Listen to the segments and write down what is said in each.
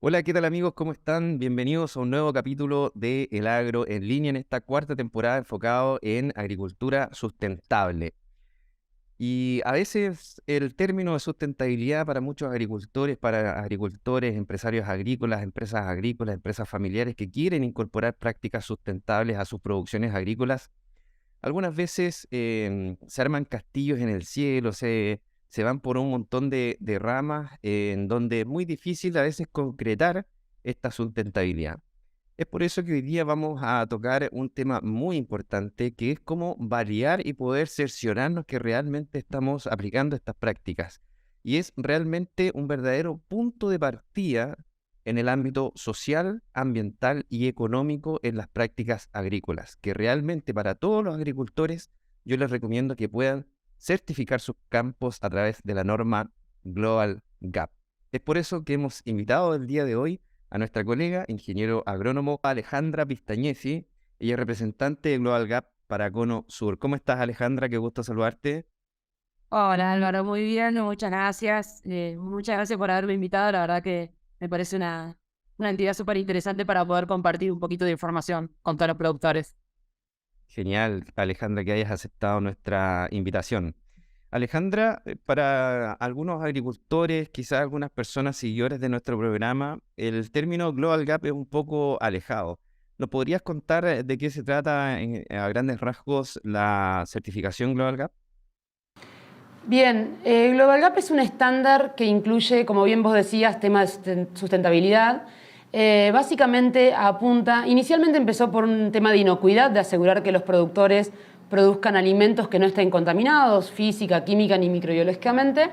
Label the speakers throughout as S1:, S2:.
S1: Hola, ¿qué tal amigos? ¿Cómo están? Bienvenidos a un nuevo capítulo de El Agro en línea en esta cuarta temporada enfocado en agricultura sustentable. Y a veces el término de sustentabilidad para muchos agricultores, empresarios agrícolas, empresas familiares que quieren incorporar prácticas sustentables a sus producciones agrícolas, algunas veces se arman castillos en el cielo, se van por un montón de ramas en donde es muy difícil a veces concretar esta sustentabilidad. Es por eso que hoy día vamos a tocar un tema muy importante, que es cómo variar y poder cerciorarnos que realmente estamos aplicando estas prácticas. Y es realmente un verdadero punto de partida en el ámbito social, ambiental y económico en las prácticas agrícolas, que realmente para todos los agricultores yo les recomiendo que puedan certificar sus campos a través de la norma Global Gap. Es por eso que hemos invitado el día de hoy a nuestra colega, ingeniero agrónomo Alejandra Pistañesi. Ella es representante de Global Gap para Cono Sur. ¿Cómo estás, Alejandra? Qué gusto saludarte.
S2: Hola Álvaro, muy bien, muchas gracias. Muchas gracias por haberme invitado. La verdad que me parece una entidad súper interesante para poder compartir un poquito de información con todos los productores.
S1: Genial, Alejandra, que hayas aceptado nuestra invitación. Alejandra, para algunos agricultores, quizás algunas personas seguidores de nuestro programa, el término Global Gap es un poco alejado. ¿Nos podrías contar de qué se trata a grandes rasgos la certificación Global Gap?
S2: Bien, Global Gap es un estándar que incluye, como bien vos decías, temas de sustentabilidad. Básicamente apunta, inicialmente empezó por un tema de inocuidad, de asegurar que los productores produzcan alimentos que no estén contaminados física, química ni microbiológicamente,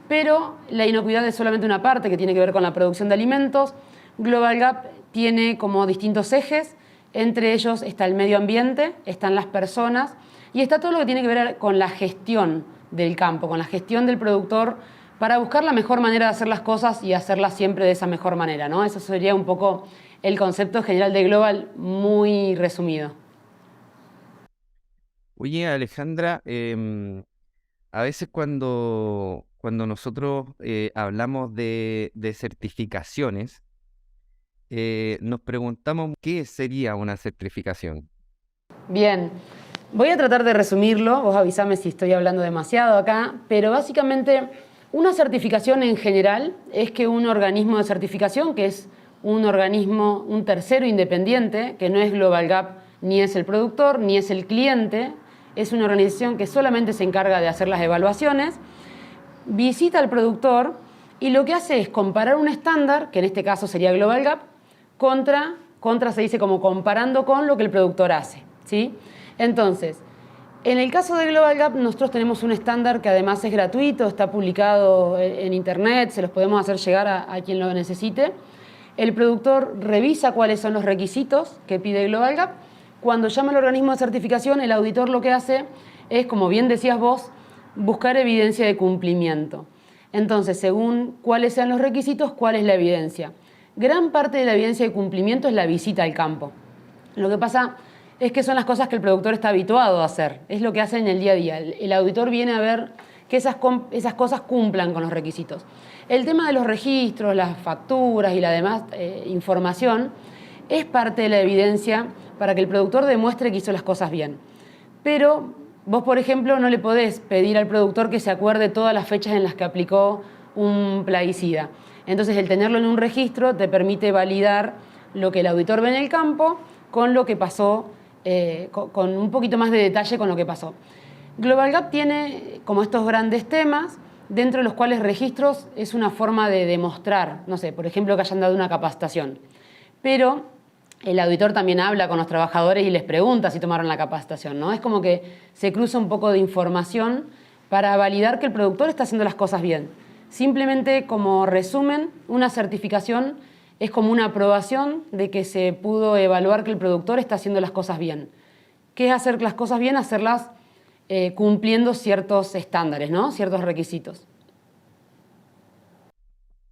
S2: pero la inocuidad es solamente una parte que tiene que ver con la producción de alimentos. Global Gap tiene como distintos ejes, entre ellos está el medio ambiente, están las personas y está todo lo que tiene que ver con la gestión del campo, con la gestión del productor para buscar la mejor manera de hacer las cosas y hacerlas siempre de esa mejor manera, ¿no? Eso sería un poco el concepto general de Global, muy resumido.
S1: Oye, Alejandra, a veces cuando nosotros hablamos de certificaciones, nos preguntamos qué sería una certificación.
S2: Bien, voy a tratar de resumirlo, vos avísame si estoy hablando demasiado acá, pero básicamente una certificación en general es que un organismo de certificación, que es un organismo, un tercero independiente, que no es Global Gap, ni es el productor, ni es el cliente, es una organización que solamente se encarga de hacer las evaluaciones, visita al productor y lo que hace es comparar un estándar, que en este caso sería Global Gap, contra se dice como comparando con lo que el productor hace, ¿sí? Entonces, en el caso de Global Gap, nosotros tenemos un estándar que además es gratuito, está publicado en internet, se los podemos hacer llegar a quien lo necesite. El productor revisa cuáles son los requisitos que pide Global Gap. Cuando llama al organismo de certificación, el auditor lo que hace es, como bien decías vos, buscar evidencia de cumplimiento. Entonces, según cuáles sean los requisitos, ¿cuál es la evidencia? Gran parte de la evidencia de cumplimiento es la visita al campo. Lo que pasa es que son las cosas que el productor está habituado a hacer, es lo que hace en el día a día. El auditor viene a ver que esas cosas cumplan con los requisitos. El tema de los registros, las facturas y la demás información es parte de la evidencia para que el productor demuestre que hizo las cosas bien. Pero vos, por ejemplo, no le podés pedir al productor que se acuerde todas las fechas en las que aplicó un plaguicida. Entonces, el tenerlo en un registro te permite validar lo que el auditor ve en el campo con lo que pasó, con un poquito más de detalle con lo que pasó. Global Gap tiene como estos grandes temas, dentro de los cuales registros es una forma de demostrar, no sé, por ejemplo, que hayan dado una capacitación. Pero el auditor también habla con los trabajadores y les pregunta si tomaron la capacitación, ¿no? Es como que se cruza un poco de información para validar que el productor está haciendo las cosas bien. Simplemente como resumen, una certificación es como una aprobación de que se pudo evaluar que el productor está haciendo las cosas bien. ¿Qué es hacer las cosas bien? Hacerlas cumpliendo ciertos estándares, ¿no? Ciertos requisitos.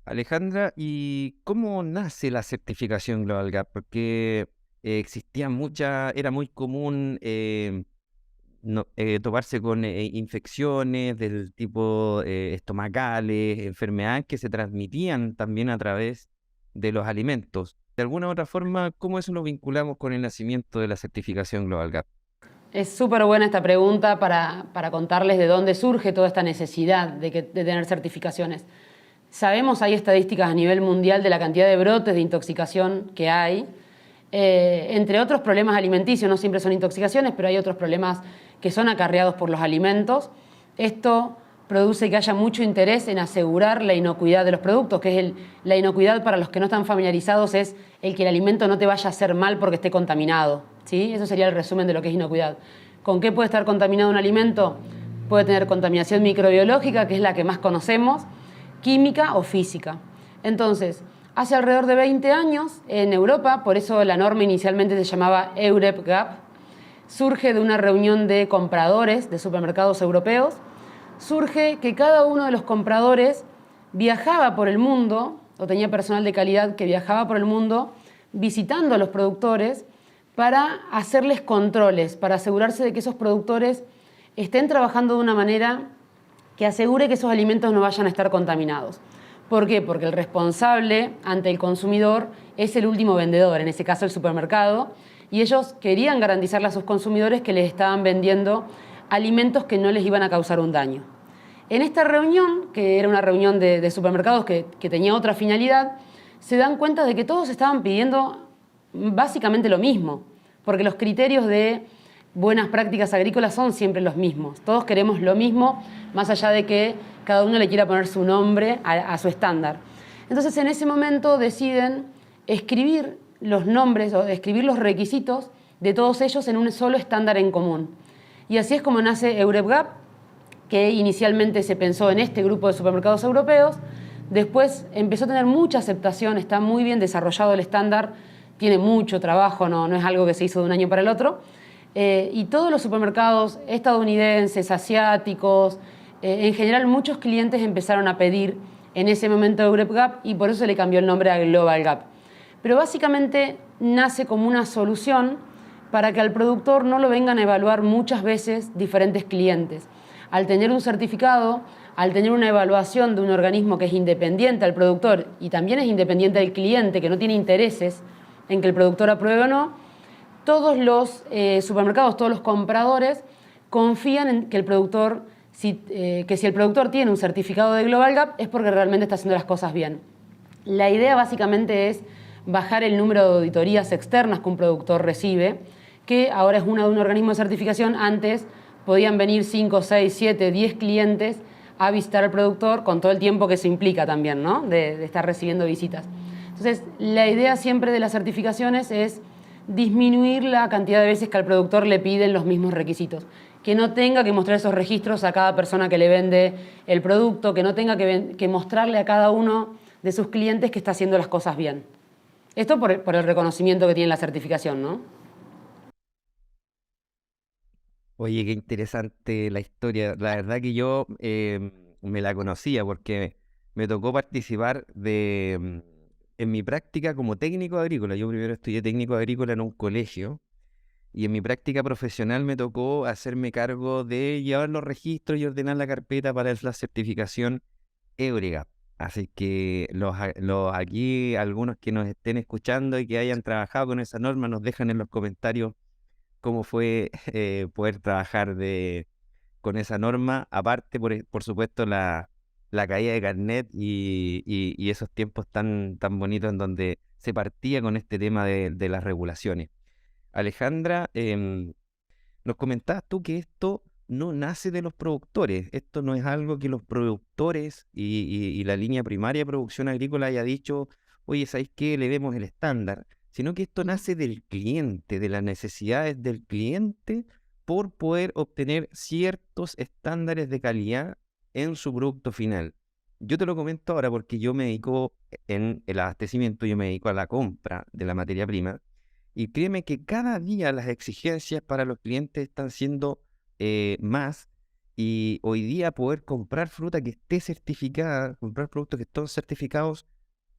S1: Alejandra, ¿y cómo nace la certificación Global Gap? Porque era muy común toparse con infecciones del tipo estomacales, enfermedades que se transmitían también a través de los alimentos. De alguna u otra forma, ¿cómo eso lo vinculamos con el nacimiento de la certificación Global Gap?
S2: Es súper buena esta pregunta para contarles de dónde surge toda esta necesidad de tener certificaciones. Sabemos, hay estadísticas a nivel mundial de la cantidad de brotes de intoxicación que hay, entre otros problemas alimenticios, no siempre son intoxicaciones, pero hay otros problemas que son acarreados por los alimentos. Esto produce que haya mucho interés en asegurar la inocuidad de los productos, que es la inocuidad para los que no están familiarizados es el que el alimento no te vaya a hacer mal porque esté contaminado, ¿sí? Eso sería el resumen de lo que es inocuidad. ¿Con qué puede estar contaminado un alimento? Puede tener contaminación microbiológica, que es la que más conocemos, química o física. Entonces, hace alrededor de 20 años en Europa, por eso la norma inicialmente se llamaba EUREP GAP, surge de una reunión de compradores de supermercados europeos, surge que cada uno de los compradores viajaba por el mundo, o tenía personal de calidad que viajaba por el mundo, visitando a los productores para hacerles controles, para asegurarse de que esos productores estén trabajando de una manera que asegure que esos alimentos no vayan a estar contaminados. ¿Por qué? Porque el responsable ante el consumidor es el último vendedor, en ese caso el supermercado, y ellos querían garantizarle a sus consumidores que les estaban vendiendo alimentos que no les iban a causar un daño. En esta reunión, que era una reunión de supermercados que tenía otra finalidad, se dan cuenta de que todos estaban pidiendo básicamente lo mismo, porque los criterios de buenas prácticas agrícolas son siempre los mismos. Todos queremos lo mismo, más allá de que cada uno le quiera poner su nombre a su estándar. Entonces, en ese momento deciden escribir los nombres o escribir los requisitos de todos ellos en un solo estándar en común. Y así es como nace EUREP GAP, que inicialmente se pensó en este grupo de supermercados europeos, después empezó a tener mucha aceptación, está muy bien desarrollado el estándar, tiene mucho trabajo, no es algo que se hizo de un año para el otro, y todos los supermercados estadounidenses, asiáticos, en general muchos clientes empezaron a pedir en ese momento EUREP GAP y por eso se le cambió el nombre a Global Gap. Pero básicamente nace como una solución para que al productor no lo vengan a evaluar muchas veces diferentes clientes. Al tener un certificado, al tener una evaluación de un organismo que es independiente al productor y también es independiente del cliente, que no tiene intereses en que el productor apruebe o no, todos los supermercados, todos los compradores confían en que el productor, que si el productor tiene un certificado de Global Gap es porque realmente está haciendo las cosas bien. La idea básicamente es bajar el número de auditorías externas que un productor recibe, que ahora es una de un organismo de certificación. Antes podían venir 5, 6, 7, 10 clientes a visitar al productor con todo el tiempo que eso implica también, ¿no? de estar recibiendo visitas. Entonces, la idea siempre de las certificaciones es disminuir la cantidad de veces que al productor le piden los mismos requisitos. Que no tenga que mostrar esos registros a cada persona que le vende el producto, que no tenga que mostrarle a cada uno de sus clientes que está haciendo las cosas bien. Esto por el reconocimiento que tiene la certificación, ¿no?
S1: Oye, qué interesante la historia. La verdad que yo me la conocía porque me tocó participar en mi práctica como técnico agrícola. Yo primero estudié técnico agrícola en un colegio y en mi práctica profesional me tocó hacerme cargo de llevar los registros y ordenar la carpeta para la certificación Eurega. Así que aquí algunos que nos estén escuchando y que hayan trabajado con esa norma nos dejan en los comentarios cómo fue poder trabajar con esa norma. Aparte, por supuesto, la caída de carnet y esos tiempos tan bonitos en donde se partía con este tema de las regulaciones. Alejandra, nos comentabas tú que esto no nace de los productores, esto no es algo que los productores y la línea primaria de producción agrícola haya dicho, oye, ¿sabéis qué? Le demos el estándar, sino que esto nace del cliente, de las necesidades del cliente por poder obtener ciertos estándares de calidad en su producto final. Yo te lo comento ahora porque yo me dedico en el abastecimiento, yo me dedico a la compra de la materia prima. Y créeme que cada día las exigencias para los clientes están siendo más, y hoy día poder comprar fruta que esté certificada, comprar productos que estén certificados,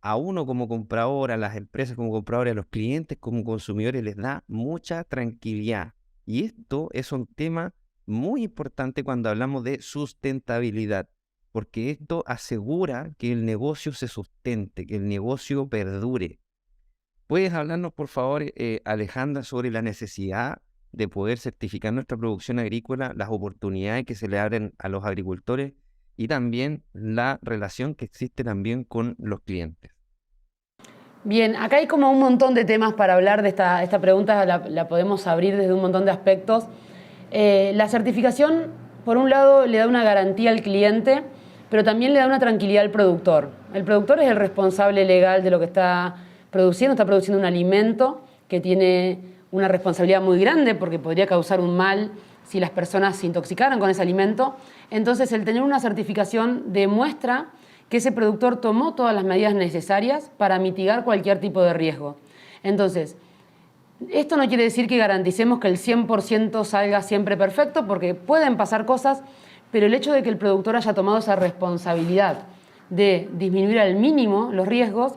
S1: a uno como comprador, a las empresas como compradores, a los clientes como consumidores les da mucha tranquilidad. Y esto es un tema muy importante cuando hablamos de sustentabilidad. porque esto asegura que el negocio se sustente, que el negocio perdure. ¿Puedes hablarnos, por favor, Alejandra, sobre la necesidad de poder certificar nuestra producción agrícola, las oportunidades que se le abren a los agricultores y también la relación que existe también con los clientes?
S2: Bien, acá hay como un montón de temas para hablar de esta pregunta, la podemos abrir desde un montón de aspectos. La certificación, por un lado, le da una garantía al cliente, pero también le da una tranquilidad al productor. El productor es el responsable legal de lo que está produciendo un alimento que tiene una responsabilidad muy grande porque podría causar un mal si las personas se intoxicaran con ese alimento. Entonces, el tener una certificación demuestra que ese productor tomó todas las medidas necesarias para mitigar cualquier tipo de riesgo. Entonces, esto no quiere decir que garanticemos que el 100% salga siempre perfecto, porque pueden pasar cosas, pero el hecho de que el productor haya tomado esa responsabilidad de disminuir al mínimo los riesgos,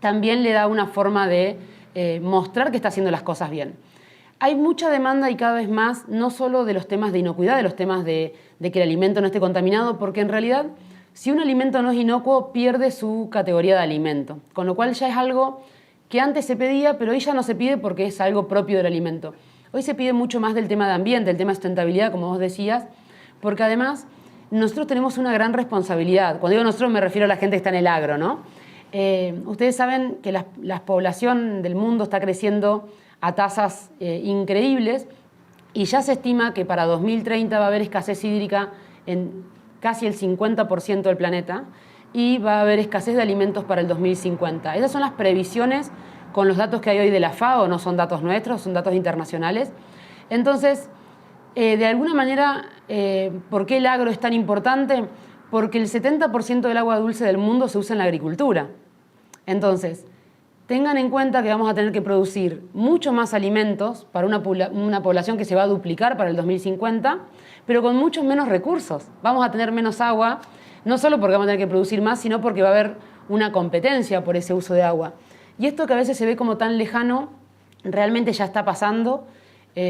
S2: también le da una forma de mostrar que está haciendo las cosas bien. Hay mucha demanda y cada vez más, no solo de los temas de inocuidad, de los temas de que el alimento no esté contaminado, porque en realidad, si un alimento no es inocuo, pierde su categoría de alimento, con lo cual ya es algo que antes se pedía, pero hoy ya no se pide porque es algo propio del alimento. Hoy se pide mucho más del tema de ambiente, el tema de sustentabilidad, como vos decías, porque además nosotros tenemos una gran responsabilidad. Cuando digo nosotros me refiero a la gente que está en el agro, ¿no? Ustedes saben que la población del mundo está creciendo a tasas increíbles y ya se estima que para 2030 va a haber escasez hídrica en casi el 50% del planeta y va a haber escasez de alimentos para el 2050. Esas son las previsiones con los datos que hay hoy de la FAO, no son datos nuestros, son datos internacionales. Entonces, de alguna manera, ¿por qué el agro es tan importante? Porque el 70% del agua dulce del mundo se usa en la agricultura. Entonces, tengan en cuenta que vamos a tener que producir mucho más alimentos para una población que se va a duplicar para el 2050, pero con muchos menos recursos. Vamos a tener menos agua, no solo porque vamos a tener que producir más, sino porque va a haber una competencia por ese uso de agua. Y esto que a veces se ve como tan lejano, realmente ya está pasando.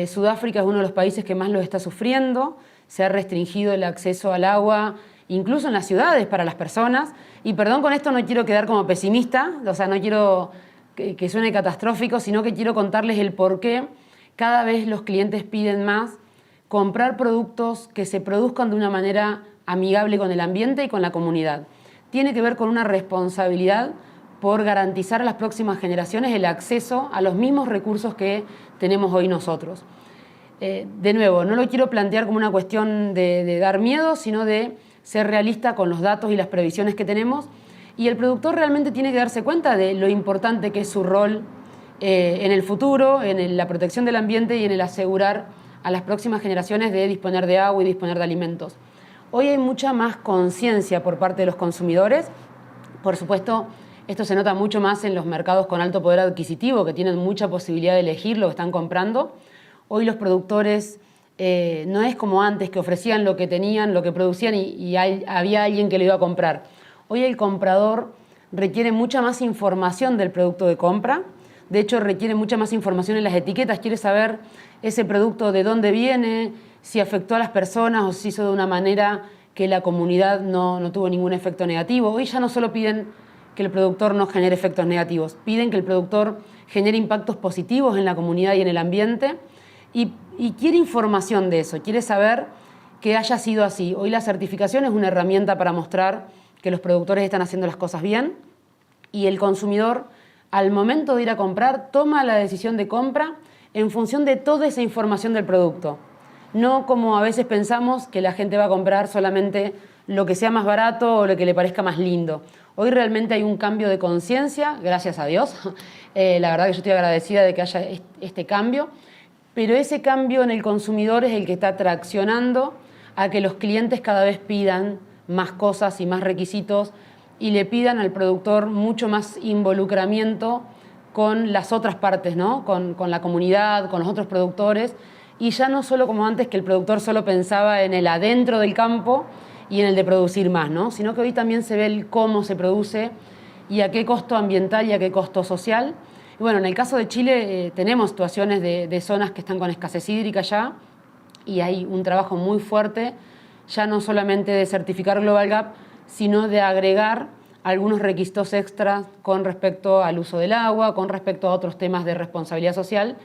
S2: Sudáfrica es uno de los países que más lo está sufriendo. Se ha restringido el acceso al agua, incluso en las ciudades, para las personas. Y perdón, con esto no quiero quedar como pesimista, o sea, no quiero que suene catastrófico, sino que quiero contarles el por qué cada vez los clientes piden más comprar productos que se produzcan de una manera amigable con el ambiente y con la comunidad. Tiene que ver con una responsabilidad por garantizar a las próximas generaciones el acceso a los mismos recursos que tenemos hoy nosotros. De nuevo, no lo quiero plantear como una cuestión de dar miedo, sino de ser realista con los datos y las previsiones que tenemos, y el productor realmente tiene que darse cuenta de lo importante que es su rol en el futuro, en la protección del ambiente y en el asegurar a las próximas generaciones de disponer de agua y disponer de alimentos. Hoy hay mucha más conciencia por parte de los consumidores. Por supuesto, esto se nota mucho más en los mercados con alto poder adquisitivo, que tienen mucha posibilidad de elegir lo que están comprando. Hoy los productores no es como antes, que ofrecían lo que tenían, lo que producían y había alguien que lo iba a comprar. Hoy el comprador requiere mucha más información del producto de compra. De hecho, requiere mucha más información en las etiquetas. Quiere saber ese producto de dónde viene, si afectó a las personas o si hizo de una manera que la comunidad no tuvo ningún efecto negativo. Hoy ya no solo piden que el productor no genere efectos negativos, piden que el productor genere impactos positivos en la comunidad y en el ambiente y quiere información de eso, quiere saber que haya sido así. Hoy la certificación es una herramienta para mostrar que los productores están haciendo las cosas bien y el consumidor, al momento de ir a comprar, toma la decisión de compra en función de toda esa información del producto. No como a veces pensamos que la gente va a comprar solamente lo que sea más barato o lo que le parezca más lindo. Hoy realmente hay un cambio de conciencia, gracias a Dios. La verdad que yo estoy agradecida de que haya este cambio, pero ese cambio en el consumidor es el que está traccionando a que los clientes cada vez pidan más cosas y más requisitos y le pidan al productor mucho más involucramiento con las otras partes, ¿no? Con la comunidad, con los otros productores, y ya no solo como antes, que el productor solo pensaba en el adentro del campo y en el de producir más, ¿no? Sino que hoy también se ve el cómo se produce y a qué costo ambiental y a qué costo social. Y bueno, en el caso de Chile tenemos situaciones de zonas que están con escasez hídrica ya y hay un trabajo muy fuerte ya no solamente de certificar Global Gap, sino de agregar algunos requisitos extras con respecto al uso del agua, con respecto a otros temas de responsabilidad social,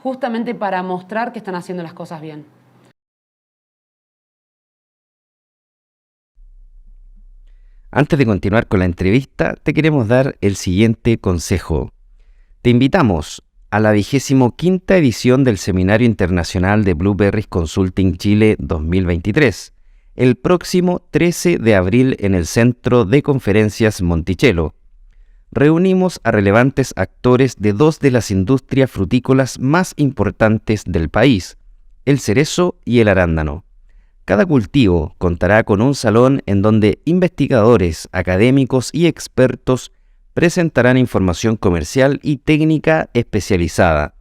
S2: justamente para mostrar que están haciendo las cosas bien.
S1: Antes de continuar con la entrevista, te queremos dar el siguiente consejo. Te invitamos a la 25ª edición del Seminario Internacional de Blueberries Consulting Chile 2023, el próximo 13 de abril en el Centro de Conferencias Monticello. Reunimos a relevantes actores de dos de las industrias frutícolas más importantes del país, el cerezo y el arándano. Cada cultivo contará con un salón en donde investigadores, académicos y expertos presentarán información comercial y técnica especializada.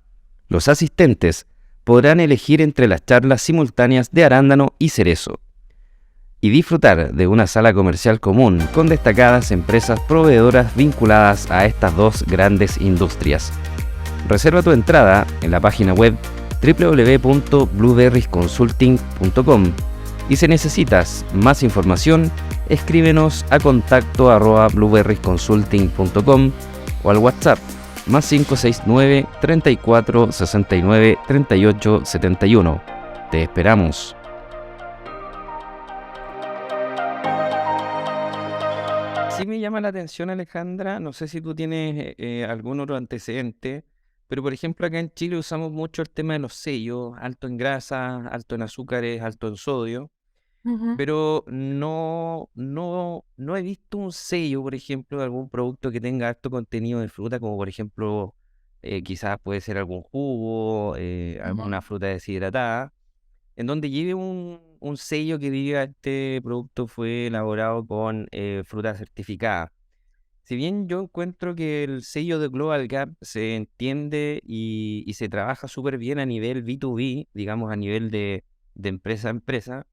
S1: Los asistentes podrán elegir entre las charlas simultáneas de arándano y cerezo y disfrutar de una sala comercial común con destacadas empresas proveedoras vinculadas a estas dos grandes industrias. Reserva tu entrada en la página web www.blueberriesconsulting.com y si necesitas más información, escríbenos a contacto@blueberriesconsulting.com o al WhatsApp +569 34 69 38 71. Te esperamos. Sí me llama la atención, Alejandra, no sé si tú tienes algún otro antecedente, pero por ejemplo acá en Chile usamos mucho el tema de los sellos, alto en grasa, alto en azúcares, alto en sodio. Pero no he visto un sello, por ejemplo, de algún producto que tenga alto contenido de fruta, como por ejemplo, quizás puede ser algún jugo, alguna fruta deshidratada, en donde lleve un sello que diga este producto fue elaborado con fruta certificada. Si bien yo encuentro que el sello de Global Gap se entiende y se trabaja súper bien a nivel B2B, digamos a nivel de empresa a empresa,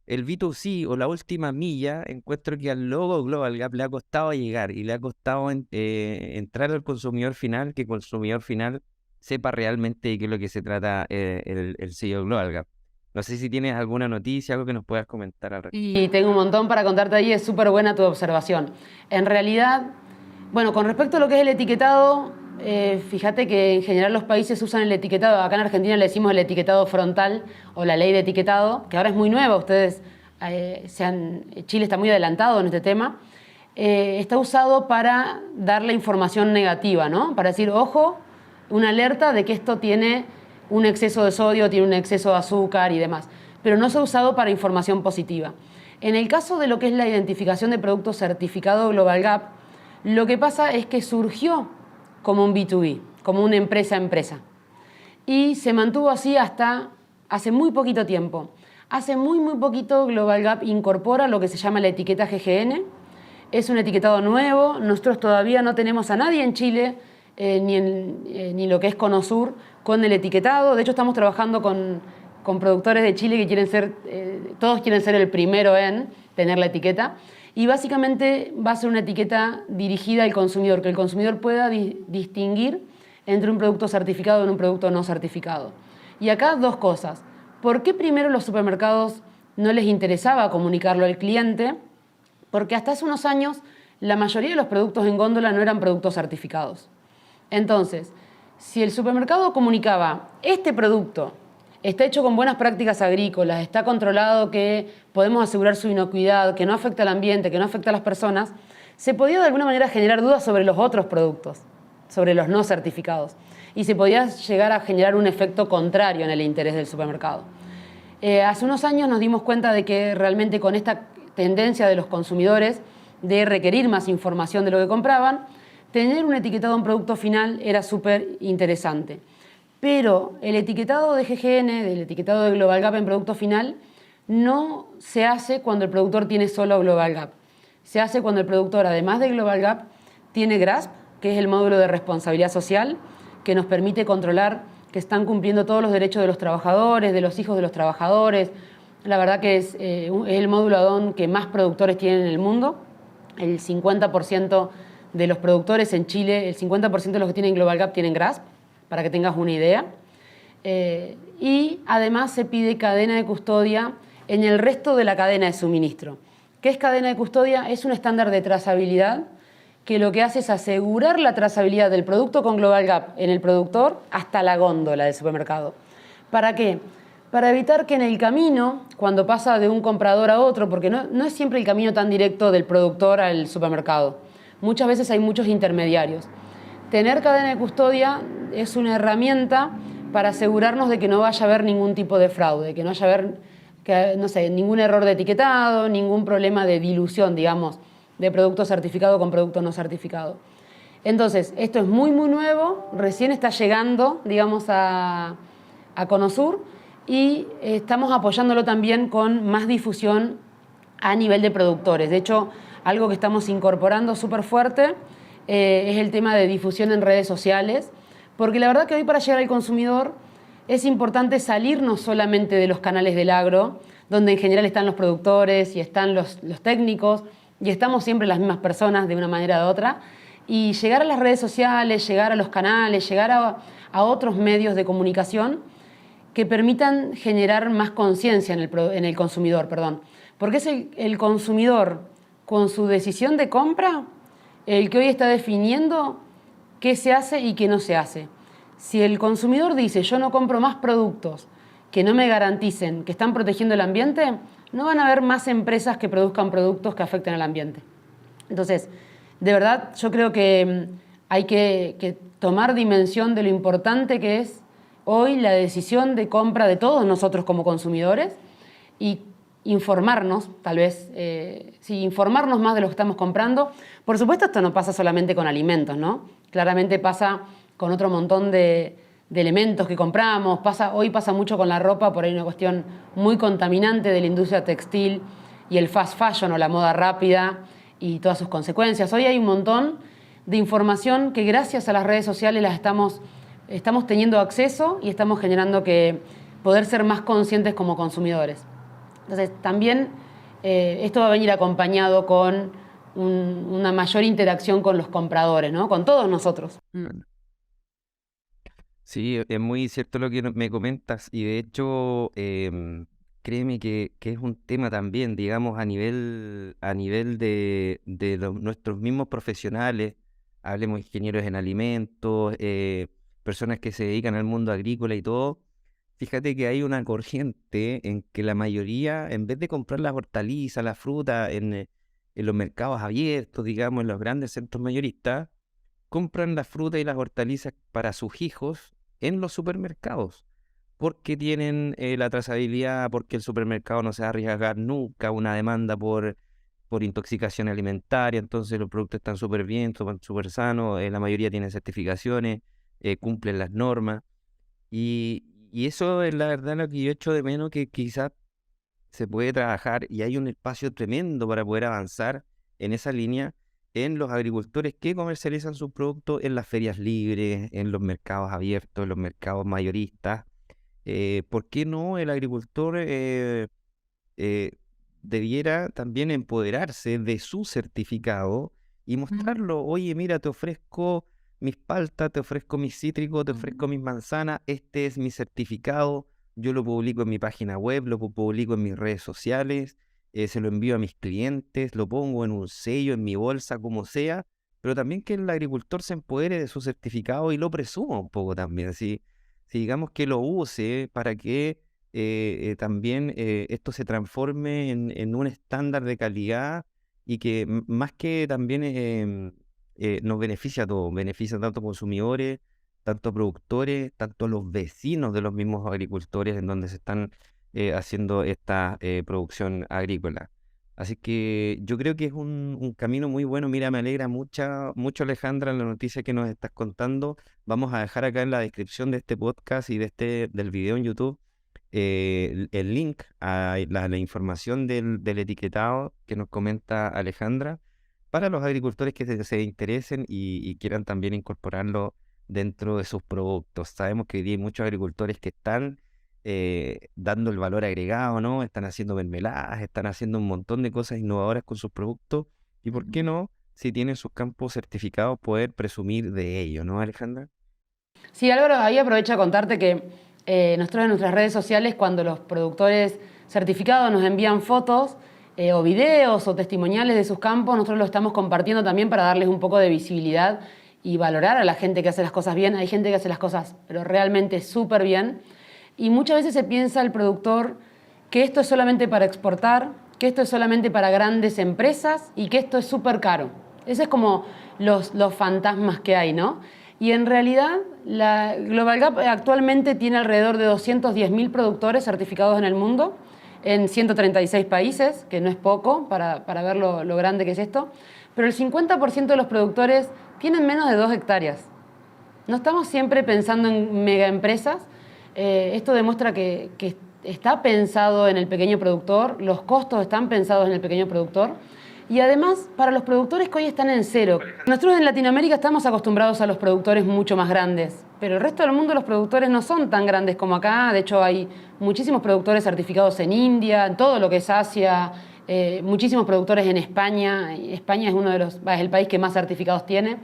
S1: el B2C o la última milla, encuentro que al logo Global Gap le ha costado llegar y le ha costado entrar al consumidor final, que el consumidor final sepa realmente de qué es lo que se trata el sello Global Gap. No sé si tienes alguna noticia, algo que nos puedas comentar al respecto.
S2: Y tengo un montón para contarte ahí, es súper buena tu observación. En realidad, bueno, con respecto a lo que es el etiquetado, fíjate que en general los países usan el etiquetado, acá en Argentina le decimos el etiquetado frontal o la ley de etiquetado, que ahora es muy nueva, ustedes, Chile está muy adelantado en este tema, está usado para dar la información negativa, ¿no? Para decir, ojo, una alerta de que esto tiene un exceso de sodio, tiene un exceso de azúcar y demás, pero no se ha usado para información positiva. En el caso de lo que es la identificación de productos certificado Global Gap, lo que pasa es que surgió como un B2B, como una empresa a empresa, y se mantuvo así hasta hace muy poquito tiempo. Hace muy poquito Global Gap incorpora lo que se llama la etiqueta GGN. Es un etiquetado nuevo, nosotros todavía no tenemos a nadie en Chile, ni lo que es Conosur, con el etiquetado. De hecho, estamos trabajando con productores de Chile que quieren ser, todos quieren ser el primero en tener la etiqueta. Y básicamente va a ser una etiqueta dirigida al consumidor, que el consumidor pueda distinguir entre un producto certificado y un producto no certificado. Y acá dos cosas. ¿Por qué primero los supermercados no les interesaba comunicarlo al cliente? Porque hasta hace unos años la mayoría de los productos en góndola no eran productos certificados. Entonces, si el supermercado comunicaba, este producto está hecho con buenas prácticas agrícolas, está controlado, que podemos asegurar su inocuidad, que no afecta al ambiente, que no afecta a las personas, se podía de alguna manera generar dudas sobre los otros productos, sobre los no certificados. Y se podía llegar a generar un efecto contrario en el interés del supermercado. Hace unos años nos dimos cuenta de que realmente con esta tendencia de los consumidores de requerir más información de lo que compraban, tener un etiquetado en producto final era súper interesante. Pero el etiquetado de GGN, del etiquetado de Global Gap en producto final, no se hace cuando el productor tiene solo Global Gap. Se hace cuando el productor, además de Global Gap, tiene GRASP, que es el módulo de responsabilidad social, que nos permite controlar que están cumpliendo todos los derechos de los trabajadores, de los hijos de los trabajadores. La verdad que es el módulo add-on que más productores tienen en el mundo. El 50% de los productores en Chile, el 50% de los que tienen Global Gap tienen GRASP, para que tengas una idea. Y además se pide cadena de custodia en el resto de la cadena de suministro. ¿Qué es cadena de custodia? Es un estándar de trazabilidad que lo que hace es asegurar la trazabilidad del producto con Global Gap en el productor hasta la góndola del supermercado. ¿Para qué? Para evitar que en el camino, cuando pasa de un comprador a otro, porque no es siempre el camino tan directo del productor al supermercado, muchas veces hay muchos intermediarios. Tener cadena de custodia es una herramienta para asegurarnos de que no vaya a haber ningún tipo de fraude, que no vaya a haber ningún error de etiquetado, ningún problema de dilución, digamos, de producto certificado con producto no certificado. Entonces, esto es muy, muy nuevo, recién está llegando, digamos, a Conosur, y estamos apoyándolo también con más difusión a nivel de productores. De hecho, algo que estamos incorporando súper fuerte es el tema de difusión en redes sociales, porque la verdad que hoy para llegar al consumidor es importante salirnos solamente de los canales del agro, donde en general están los productores y están los técnicos, y estamos siempre las mismas personas de una manera u otra, y llegar a las redes sociales, llegar a los canales, llegar a otros medios de comunicación que permitan generar más conciencia en el consumidor, perdón. Porque es el consumidor, con su decisión de compra, el que hoy está definiendo qué se hace y qué no se hace. Si el consumidor dice, yo no compro más productos que no me garanticen que están protegiendo el ambiente, no van a haber más empresas que produzcan productos que afecten al ambiente. Entonces, de verdad, yo creo que hay que tomar dimensión de lo importante que es hoy la decisión de compra de todos nosotros como consumidores y informarnos, tal vez, informarnos más de lo que estamos comprando. Por supuesto, esto no pasa solamente con alimentos, ¿no? Claramente pasa con otro montón de elementos que compramos. Hoy pasa mucho con la ropa, por ahí una cuestión muy contaminante de la industria textil y el fast fashion o la moda rápida y todas sus consecuencias. Hoy hay un montón de información que gracias a las redes sociales las estamos teniendo acceso y estamos generando que poder ser más conscientes como consumidores. Entonces, también esto va a venir acompañado con una mayor interacción con los compradores, ¿no? Con todos nosotros.
S1: Sí, es muy cierto lo que me comentas y de hecho créeme que es un tema también, digamos, a nivel de nuestros mismos profesionales, hablemos ingenieros en alimentos, personas que se dedican al mundo agrícola y todo. Fíjate que hay una corriente en que la mayoría, en vez de comprar las hortalizas, la fruta en los mercados abiertos, digamos, en los grandes centros mayoristas, compran la fruta y las hortalizas para sus hijos en los supermercados, porque tienen la trazabilidad, porque el supermercado no se va a arriesgar nunca a una demanda por intoxicación alimentaria, entonces los productos están súper bien, súper sanos, la mayoría tienen certificaciones, cumplen las normas, y eso es la verdad lo que yo echo de menos, que quizás se puede trabajar y hay un espacio tremendo para poder avanzar en esa línea en los agricultores que comercializan sus productos en las ferias libres, en los mercados abiertos, en los mercados mayoristas. ¿Por qué no el agricultor eh, debiera también empoderarse de su certificado y mostrarlo? Oye, mira, te ofrezco mis paltas, te ofrezco mis cítricos, te ofrezco mis manzanas, este es mi certificado, yo lo publico en mi página web, lo publico en mis redes sociales, se lo envío a mis clientes, lo pongo en un sello, en mi bolsa, como sea, pero también que el agricultor se empodere de su certificado y lo presuma un poco también, si digamos que lo use para que también esto se transforme en un estándar de calidad y que más que también nos beneficia a todos, beneficia tanto a consumidores, tanto a productores, tanto a los vecinos de los mismos agricultores en donde se están haciendo esta producción agrícola. Así que yo creo que es un camino muy bueno. Mira, me alegra mucho, Alejandra, la noticia que nos estás contando. Vamos a dejar acá en la descripción de este podcast y del video en YouTube el link a la información del etiquetado que nos comenta Alejandra para los agricultores que se interesen y quieran también incorporarlo dentro de sus productos. Sabemos que hoy día hay muchos agricultores que están dando el valor agregado, ¿no? Están haciendo mermeladas, están haciendo un montón de cosas innovadoras con sus productos y ¿por qué no? Si tienen sus campos certificados, poder presumir de ello, ¿no, Alejandra?
S2: Sí, Álvaro, ahí aprovecho a contarte que nosotros en nuestras redes sociales, cuando los productores certificados nos envían fotos o videos o testimoniales de sus campos, nosotros lo estamos compartiendo también para darles un poco de visibilidad y valorar a la gente que hace las cosas bien. Hay gente que hace las cosas pero realmente súper bien. Y muchas veces se piensa el productor que esto es solamente para exportar, que esto es solamente para grandes empresas y que esto es súper caro. Esos es como los fantasmas que hay, ¿no? Y en realidad la Global Gap actualmente tiene alrededor de 210.000 productores certificados en el mundo, en 136 países, que no es poco para ver lo grande que es esto, pero el 50% de los productores tienen menos de 2 hectáreas. No estamos siempre pensando en megaempresas. Esto demuestra que está pensado en el pequeño productor, los costos están pensados en el pequeño productor y además para los productores que hoy están en cero. Nosotros en Latinoamérica estamos acostumbrados a los productores mucho más grandes, pero el resto del mundo los productores no son tan grandes como acá. De hecho hay muchísimos productores certificados en India, en todo lo que es Asia, muchísimos productores en España. España es es el país que más certificados tiene,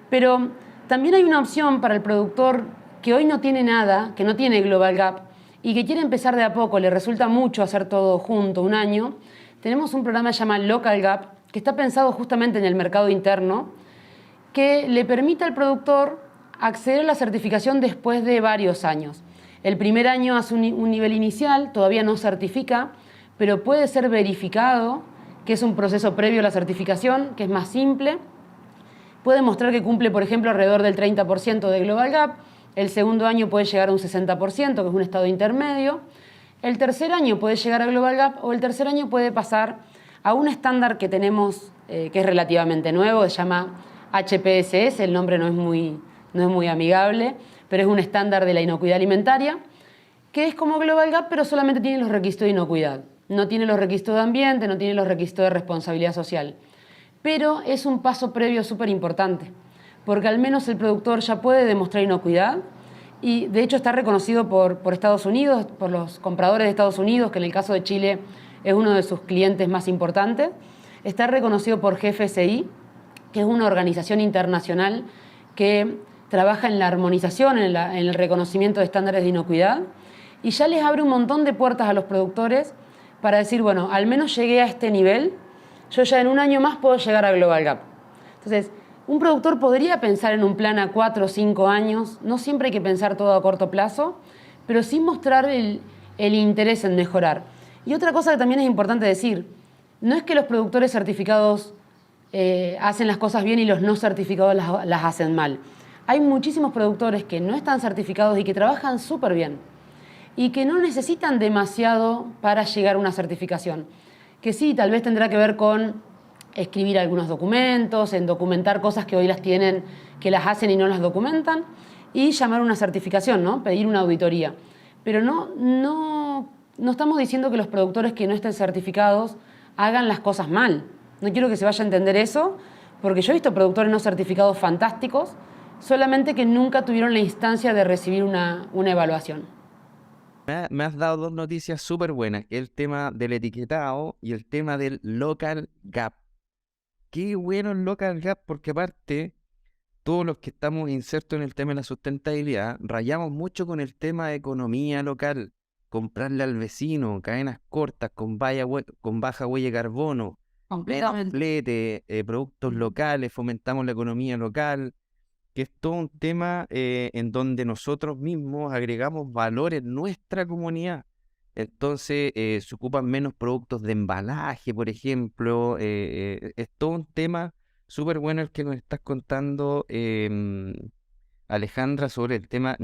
S2: pero también hay una opción para el productor que hoy no tiene nada, que no tiene Global Gap y que quiere empezar de a poco, le resulta mucho hacer todo junto un año. Tenemos un programa que se llama Local Gap, que está pensado justamente en el mercado interno, que le permite al productor acceder a la certificación después de varios años. El primer año hace un nivel inicial, todavía no certifica, pero puede ser verificado, que es un proceso previo a la certificación, que es más simple. Puede mostrar que cumple, por ejemplo, alrededor del 30% de Global Gap. El segundo año puede llegar a un 60%, que es un estado intermedio. El tercer año puede llegar a Global Gap o el tercer año puede pasar a un estándar que tenemos, que es relativamente nuevo, se llama HPSS, el nombre no es muy amigable, pero es un estándar de la inocuidad alimentaria, que es como Global Gap, pero solamente tiene los requisitos de inocuidad. No tiene los requisitos de ambiente, no tiene los requisitos de responsabilidad social. Pero es un paso previo súper importante, porque al menos el productor ya puede demostrar inocuidad y de hecho está reconocido por Estados Unidos, por los compradores de Estados Unidos, que en el caso de Chile es uno de sus clientes más importantes. Está reconocido por GFSI, que es una organización internacional que trabaja en la armonización, en el reconocimiento de estándares de inocuidad, y ya les abre un montón de puertas a los productores para decir, bueno, al menos llegué a este nivel, yo ya en un año más puedo llegar a Global Gap. Entonces, un productor podría pensar en un plan a 4 o 5 años, no siempre hay que pensar todo a corto plazo, pero sí mostrar el interés en mejorar. Y otra cosa que también es importante decir, no es que los productores certificados hacen las cosas bien y los no certificados las hacen mal. Hay muchísimos productores que no están certificados y que trabajan súper bien y que no necesitan demasiado para llegar a una certificación. Que sí, tal vez tendrá que ver con escribir algunos documentos, en documentar cosas que hoy las tienen, que las hacen y no las documentan, y llamar una certificación, ¿no? Pedir una auditoría. Pero no estamos diciendo que los productores que no estén certificados hagan las cosas mal. No quiero que se vaya a entender eso, porque yo he visto productores no certificados fantásticos, solamente que nunca tuvieron la instancia de recibir una evaluación.
S1: Me has dado dos noticias súper buenas, el tema del etiquetado y el tema del Local Gap. Qué bueno el Local Gap, porque aparte, todos los que estamos insertos en el tema de la sustentabilidad, rayamos mucho con el tema de economía local, comprarle al vecino, cadenas cortas con baja huella de carbono, menos flete, productos locales, fomentamos la economía local, que es todo un tema en donde nosotros mismos agregamos valor en nuestra comunidad. Entonces se ocupan menos productos de embalaje, por ejemplo. Es todo un tema súper bueno el que nos estás contando, Alejandra, sobre el tema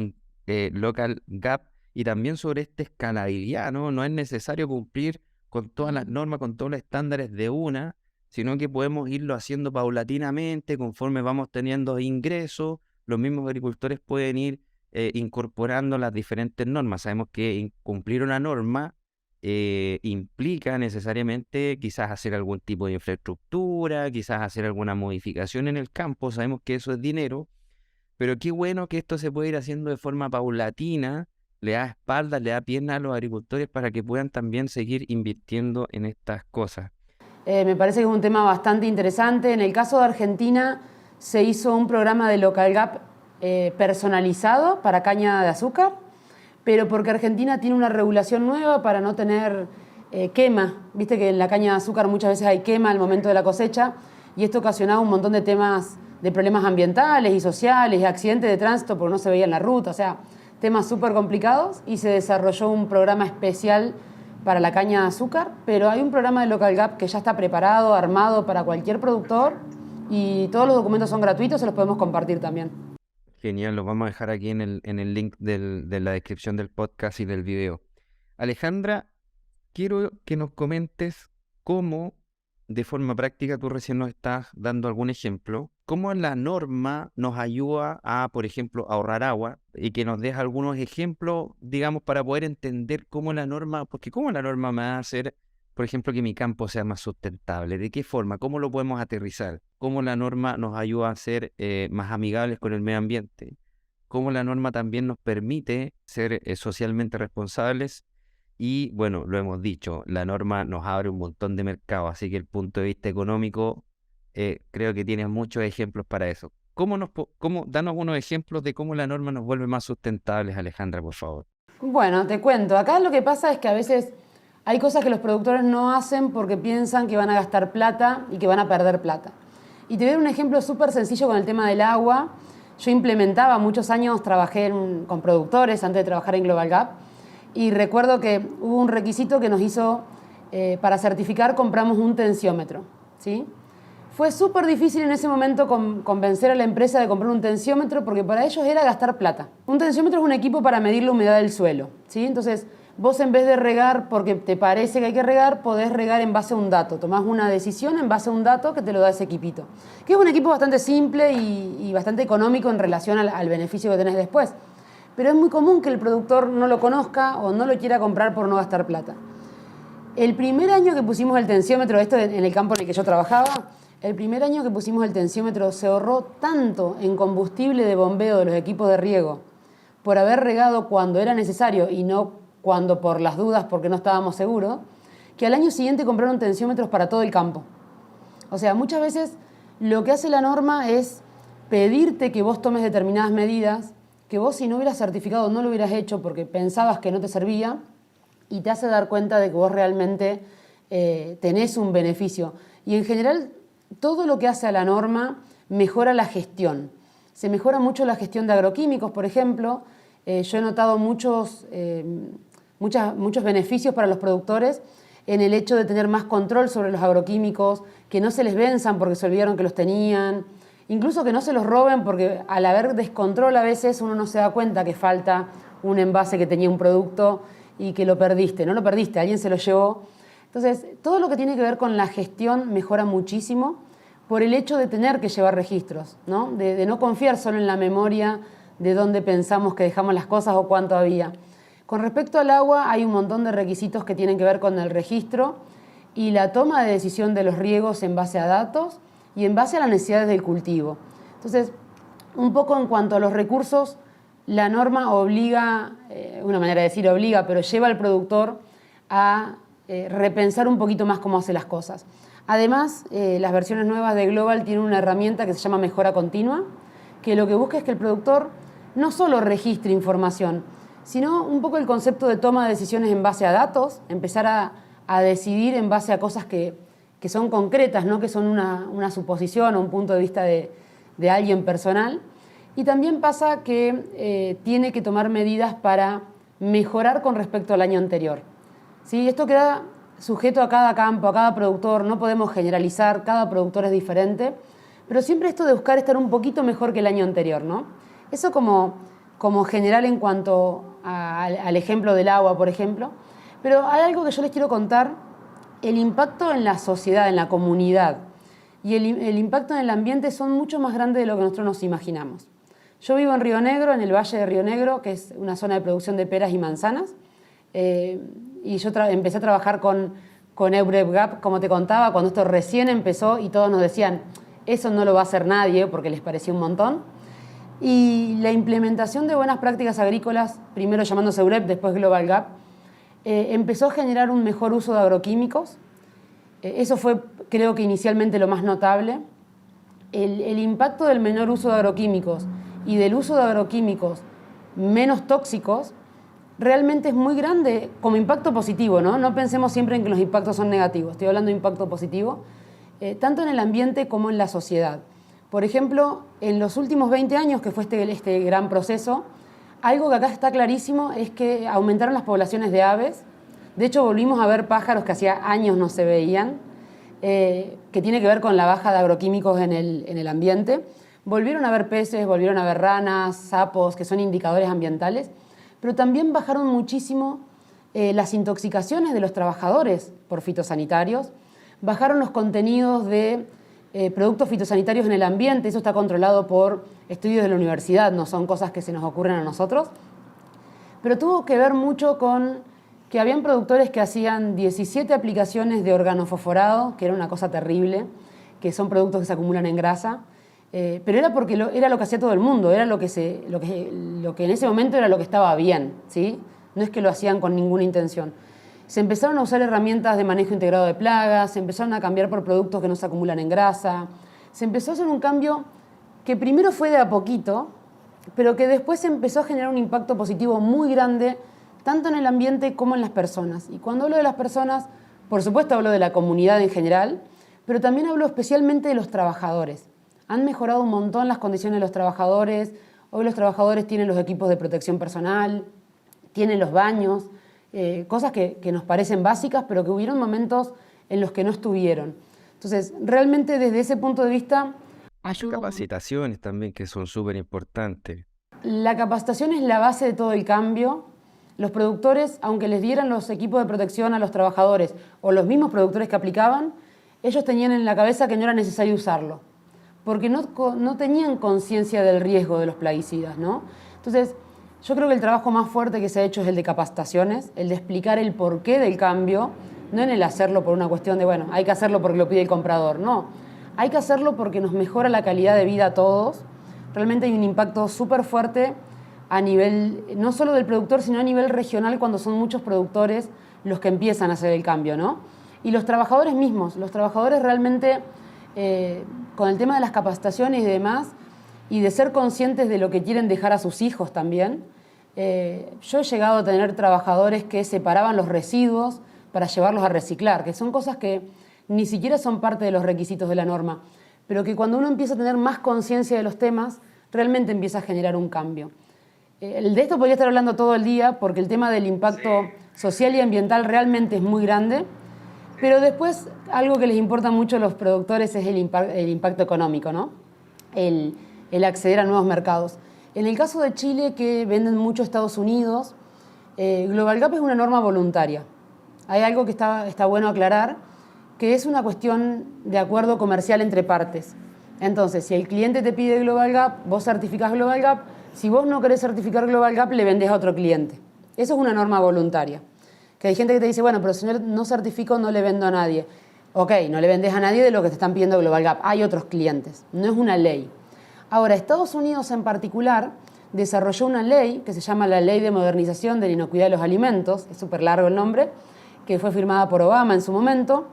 S1: Local Gap y también sobre esta escalabilidad, ¿no? No es necesario cumplir con todas las normas, con todos los estándares de una, sino que podemos irlo haciendo paulatinamente conforme vamos teniendo ingresos. Los mismos agricultores pueden ir incorporando las diferentes normas. Sabemos que cumplir una norma implica necesariamente quizás hacer algún tipo de infraestructura, quizás hacer alguna modificación en el campo. Sabemos que eso es dinero, pero qué bueno que esto se puede ir haciendo de forma paulatina, le da espaldas, le da piernas a los agricultores para que puedan también seguir invirtiendo en estas cosas.
S2: Me parece que es un tema bastante interesante. En el caso de Argentina se hizo un programa de Local Gap personalizado para caña de azúcar, pero porque Argentina tiene una regulación nueva para no tener quema. Viste que en la caña de azúcar muchas veces hay quema al momento de la cosecha y esto ocasionaba un montón de temas, de problemas ambientales y sociales y accidentes de tránsito porque no se veía en la ruta, o sea, temas súper complicados y se desarrolló un programa especial para la caña de azúcar, pero hay un programa de Local Gap que ya está preparado, armado para cualquier productor y todos los documentos son gratuitos, se los podemos compartir también.
S1: Genial, los vamos a dejar aquí en el link de la descripción del podcast y del video. Alejandra, quiero que nos comentes cómo, de forma práctica, tú recién nos estás dando algún ejemplo, cómo la norma nos ayuda a, por ejemplo, ahorrar agua y que nos des algunos ejemplos, digamos, para poder entender cómo la norma, porque cómo la norma me va a hacer, por ejemplo, que mi campo sea más sustentable, de qué forma, cómo lo podemos aterrizar, cómo la norma nos ayuda a ser más amigables con el medio ambiente, cómo la norma también nos permite ser socialmente responsables. Y bueno, lo hemos dicho, la norma nos abre un montón de mercados, así que el punto de vista económico, creo que tienes muchos ejemplos para eso. Danos unos ejemplos de cómo la norma nos vuelve más sustentables, Alejandra, por favor.
S2: Bueno, te cuento, acá lo que pasa es que a veces hay cosas que los productores no hacen porque piensan que van a gastar plata y que van a perder plata. Y te voy a dar un ejemplo súper sencillo con el tema del agua. Yo implementaba muchos años, trabajé con productores antes de trabajar en Global Gap y recuerdo que hubo un requisito que nos hizo, para certificar compramos un tensiómetro, ¿sí? Fue súper difícil en ese momento convencer a la empresa de comprar un tensiómetro porque para ellos era gastar plata. Un tensiómetro es un equipo para medir la humedad del suelo, ¿sí? Entonces, vos en vez de regar porque te parece que hay que regar, podés regar en base a un dato. Tomás una decisión en base a un dato que te lo da ese equipito. Que es un equipo bastante simple y bastante económico en relación al beneficio que tenés después. Pero es muy común que el productor no lo conozca o no lo quiera comprar por no gastar plata. El primer año que pusimos el tensiómetro, esto en el campo en el que yo trabajaba, el primer año que pusimos el tensiómetro se ahorró tanto en combustible de bombeo de los equipos de riego por haber regado cuando era necesario y no cuando por las dudas porque no estábamos seguros, que al año siguiente compraron tensiómetros para todo el campo. O sea, muchas veces lo que hace la norma es pedirte que vos tomes determinadas medidas, que vos si no hubieras certificado no lo hubieras hecho porque pensabas que no te servía y te hace dar cuenta de que vos realmente tenés un beneficio. Y en general todo lo que hace a la norma mejora la gestión. Se mejora mucho la gestión de agroquímicos, por ejemplo. Yo he notado muchos beneficios para los productores en el hecho de tener más control sobre los agroquímicos, que no se les venzan porque se olvidaron que los tenían, incluso que no se los roben porque al haber descontrol a veces uno no se da cuenta que falta un envase que tenía un producto y que lo perdiste. No lo perdiste, alguien se lo llevó. Entonces, todo lo que tiene que ver con la gestión mejora muchísimo por el hecho de tener que llevar registros, ¿no? De no confiar solo en la memoria de dónde pensamos que dejamos las cosas o cuánto había. Con respecto al agua, hay un montón de requisitos que tienen que ver con el registro y la toma de decisión de los riegos en base a datos y en base a las necesidades del cultivo. Entonces, un poco en cuanto a los recursos, la norma obliga, una manera de decir obliga, pero lleva al productor a repensar un poquito más cómo hace las cosas. Además, las versiones nuevas de Global tienen una herramienta que se llama mejora continua, que lo que busca es que el productor no solo registre información, sino un poco el concepto de toma de decisiones en base a datos, empezar a decidir en base a cosas que son concretas, no que son una suposición o un punto de vista de alguien personal. Y también pasa que tiene que tomar medidas para mejorar con respecto al año anterior. ¿Sí? Esto queda sujeto a cada campo, a cada productor, no podemos generalizar, cada productor es diferente, pero siempre esto de buscar estar un poquito mejor que el año anterior, ¿no? Eso como general en cuanto al ejemplo del agua, por ejemplo. Pero hay algo que yo les quiero contar, el impacto en la sociedad, en la comunidad y el impacto en el ambiente son mucho más grandes de lo que nosotros nos imaginamos. Yo vivo en Río Negro, en el Valle de Río Negro, que es una zona de producción de peras y manzanas, y yo empecé a trabajar con Eurev Gap, como te contaba, cuando esto recién empezó y todos nos decían, eso no lo va a hacer nadie porque les parecía un montón. Y la implementación de buenas prácticas agrícolas, primero llamándose Eurev, después Global Gap, empezó a generar un mejor uso de agroquímicos. Eso fue, creo que inicialmente lo más notable. El impacto del menor uso de agroquímicos y del uso de agroquímicos menos tóxicos realmente es muy grande como impacto positivo, ¿no? No pensemos siempre en que los impactos son negativos, estoy hablando de impacto positivo, tanto en el ambiente como en la sociedad. Por ejemplo, en los últimos 20 años, que fue este gran proceso, algo que acá está clarísimo es que aumentaron las poblaciones de aves. De hecho, volvimos a ver pájaros que hacía años no se veían, que tiene que ver con la baja de agroquímicos en el ambiente. Volvieron a ver peces, volvieron a ver ranas, sapos, que son indicadores ambientales, pero también bajaron muchísimo las intoxicaciones de los trabajadores por fitosanitarios, bajaron los contenidos de productos fitosanitarios en el ambiente, eso está controlado por estudios de la universidad, no son cosas que se nos ocurren a nosotros, pero tuvo que ver mucho con que habían productores que hacían 17 aplicaciones de organofosforado, que era una cosa terrible, que son productos que se acumulan en grasa, pero era porque era lo que hacía todo el mundo, era lo que en ese momento era lo que estaba bien, ¿sí? No es que lo hacían con ninguna intención. Se empezaron a usar herramientas de manejo integrado de plagas, se empezaron a cambiar por productos que no se acumulan en grasa, se empezó a hacer un cambio que primero fue de a poquito, pero que después empezó a generar un impacto positivo muy grande, tanto en el ambiente como en las personas. Y cuando hablo de las personas, por supuesto hablo de la comunidad en general, pero también hablo especialmente de los trabajadores. Han mejorado un montón las condiciones de los trabajadores. Hoy los trabajadores tienen los equipos de protección personal, tienen los baños, cosas que nos parecen básicas, pero que hubieron momentos en los que no estuvieron. Entonces, realmente desde ese punto de vista ayuda.
S1: Capacitaciones también que son súper importantes.
S2: La capacitación es la base de todo el cambio. Los productores, aunque les dieran los equipos de protección a los trabajadores o los mismos productores que aplicaban, ellos tenían en la cabeza que no era necesario usarlo, porque no tenían conciencia del riesgo de los plaguicidas, ¿no? Entonces, yo creo que el trabajo más fuerte que se ha hecho es el de capacitaciones, el de explicar el porqué del cambio, no en el hacerlo por una cuestión de, bueno, hay que hacerlo porque lo pide el comprador, no. Hay que hacerlo porque nos mejora la calidad de vida a todos. Realmente hay un impacto súper fuerte a nivel, no solo del productor, sino a nivel regional, cuando son muchos productores los que empiezan a hacer el cambio, ¿no? Y los trabajadores mismos, los trabajadores realmente, con el tema de las capacitaciones y demás, y de ser conscientes de lo que quieren dejar a sus hijos también. Yo he llegado a tener trabajadores que separaban los residuos para llevarlos a reciclar, que son cosas que ni siquiera son parte de los requisitos de la norma, pero que cuando uno empieza a tener más conciencia de los temas, realmente empieza a generar un cambio. De esto podría estar hablando todo el día, porque el tema del impacto social y ambiental realmente es muy grande, pero después algo que les importa mucho a los productores es el impacto económico, ¿no? El acceder a nuevos mercados. En el caso de Chile, que venden mucho a Estados Unidos, Global Gap es una norma voluntaria. Hay algo que está bueno aclarar, que es una cuestión de acuerdo comercial entre partes. Entonces, si el cliente te pide Global Gap, vos certificás Global Gap. Si vos no querés certificar Global Gap, le vendés a otro cliente. Eso es una norma voluntaria. Que hay gente que te dice, bueno, pero si no certifico, no le vendo a nadie. Ok, no le vendés a nadie de lo que te están pidiendo Global Gap. Hay otros clientes, no es una ley. Ahora, Estados Unidos en particular desarrolló una ley que se llama la Ley de Modernización de la Inocuidad de los Alimentos, es súper largo el nombre, que fue firmada por Obama en su momento.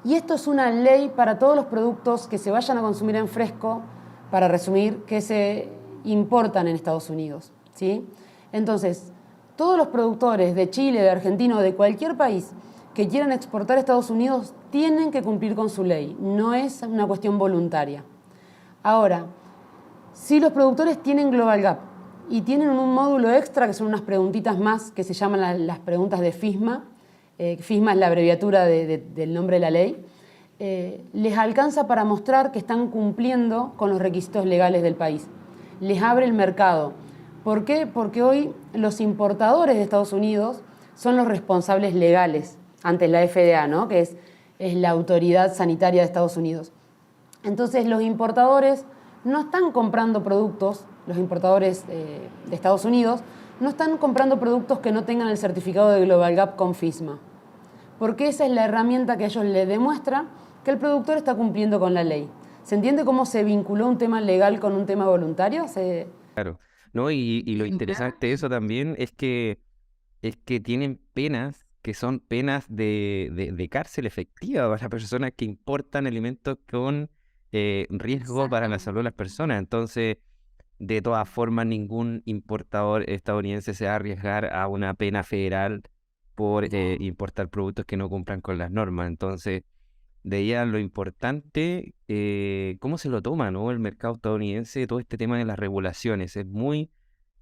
S2: Y esto es una ley para todos los productos que se vayan a consumir en fresco, para resumir, que se importan en Estados Unidos, ¿sí? Entonces, todos los productores de Chile, de Argentina o de cualquier país que quieran exportar a Estados Unidos tienen que cumplir con su ley, no es una cuestión voluntaria. Ahora, si los productores tienen Global Gap y tienen un módulo extra, que son unas preguntitas más que se llaman las preguntas de FISMA, FISMA es la abreviatura del nombre de la ley, les alcanza para mostrar que están cumpliendo con los requisitos legales del país. Les abre el mercado. ¿Por qué? Porque hoy los importadores de Estados Unidos son los responsables legales ante la FDA, ¿no? Que es la autoridad sanitaria de Estados Unidos. Entonces los importadores no están comprando productos, los importadores de Estados Unidos, no están comprando productos que no tengan el certificado de Global Gap con FISMA, porque esa es la herramienta que a ellos les demuestra que el productor está cumpliendo con la ley. ¿Se entiende cómo se vinculó un tema legal con un tema voluntario?
S1: Claro, ¿no? Y lo interesante de eso también es que tienen penas que son penas de cárcel efectiva para las personas que importan alimentos con riesgo para la salud de las personas. Entonces, de todas formas ningún importador estadounidense se va a arriesgar a una pena federal por importar productos que no cumplan con las normas. Entonces, de ahí a lo importante, cómo se lo toma, ¿no? El mercado estadounidense, todo este tema de las regulaciones. Es muy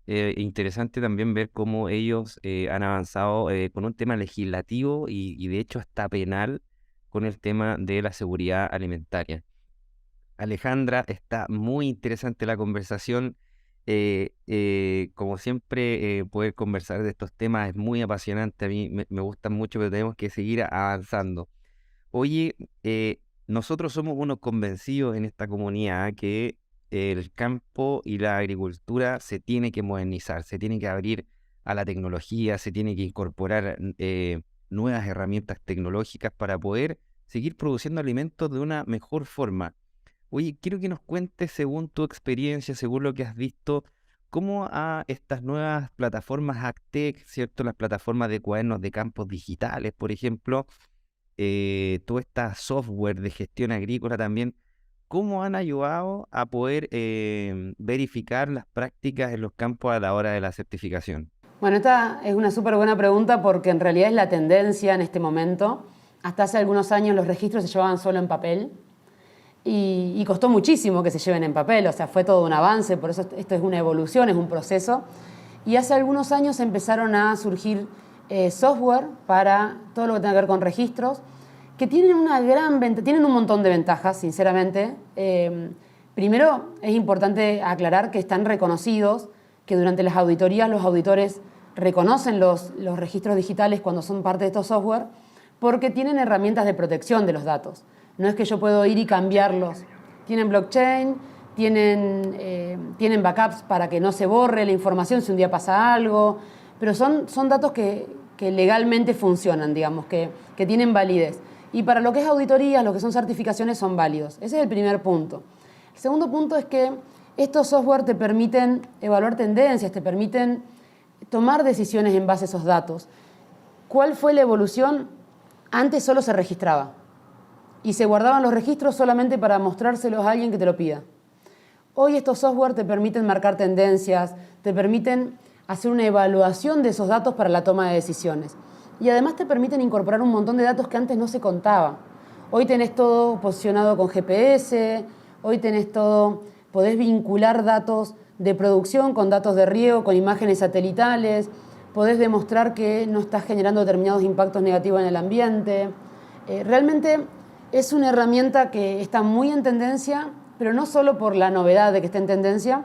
S1: interesante también ver cómo ellos han avanzado con un tema legislativo y de hecho hasta penal con el tema de la seguridad alimentaria. Alejandra, está muy interesante la conversación. Como siempre, poder conversar de estos temas es muy apasionante. A mí me gustan mucho, pero tenemos que seguir avanzando. Oye, nosotros somos unos convencidos en esta comunidad que el campo y la agricultura se tiene que modernizar, se tiene que abrir a la tecnología, se tiene que incorporar nuevas herramientas tecnológicas para poder seguir produciendo alimentos de una mejor forma. Oye, quiero que nos cuentes, según tu experiencia, según lo que has visto, cómo a estas nuevas plataformas AgTech, ¿cierto? Las plataformas de cuadernos de campos digitales, por ejemplo, todo esta software de gestión agrícola también, ¿cómo han ayudado a poder verificar las prácticas en los campos a la hora de la certificación?
S2: Bueno, esta es una súper buena pregunta porque en realidad es la tendencia en este momento. Hasta hace algunos años los registros se llevaban solo en papel y costó muchísimo que se lleven en papel, o sea, fue todo un avance, por eso esto es una evolución, es un proceso. Y hace algunos años empezaron a surgir software para todo lo que tenga que ver con registros, que tienen tienen un montón de ventajas, sinceramente. Primero, es importante aclarar que están reconocidos, que durante las auditorías los auditores reconocen los registros digitales cuando son parte de estos software, porque tienen herramientas de protección de los datos. No es que yo puedo ir y cambiarlos. Tienen blockchain, tienen backups para que no se borre la información si un día pasa algo, pero son datos que legalmente funcionan, digamos, que tienen validez. Y para lo que es auditoría, lo que son certificaciones son válidos. Ese es el primer punto. El segundo punto es que estos software te permiten evaluar tendencias, te permiten tomar decisiones en base a esos datos. ¿Cuál fue la evolución? Antes solo se registraba y se guardaban los registros solamente para mostrárselos a alguien que te lo pida. Hoy estos software te permiten marcar tendencias, te permiten hacer una evaluación de esos datos para la toma de decisiones. Y además te permiten incorporar un montón de datos que antes no se contaba. Hoy tenés todo posicionado con GPS, hoy tenés todo, podés vincular datos de producción con datos de riego, con imágenes satelitales, podés demostrar que no estás generando determinados impactos negativos en el ambiente. Realmente es una herramienta que está muy en tendencia, pero no solo por la novedad de que esté en tendencia,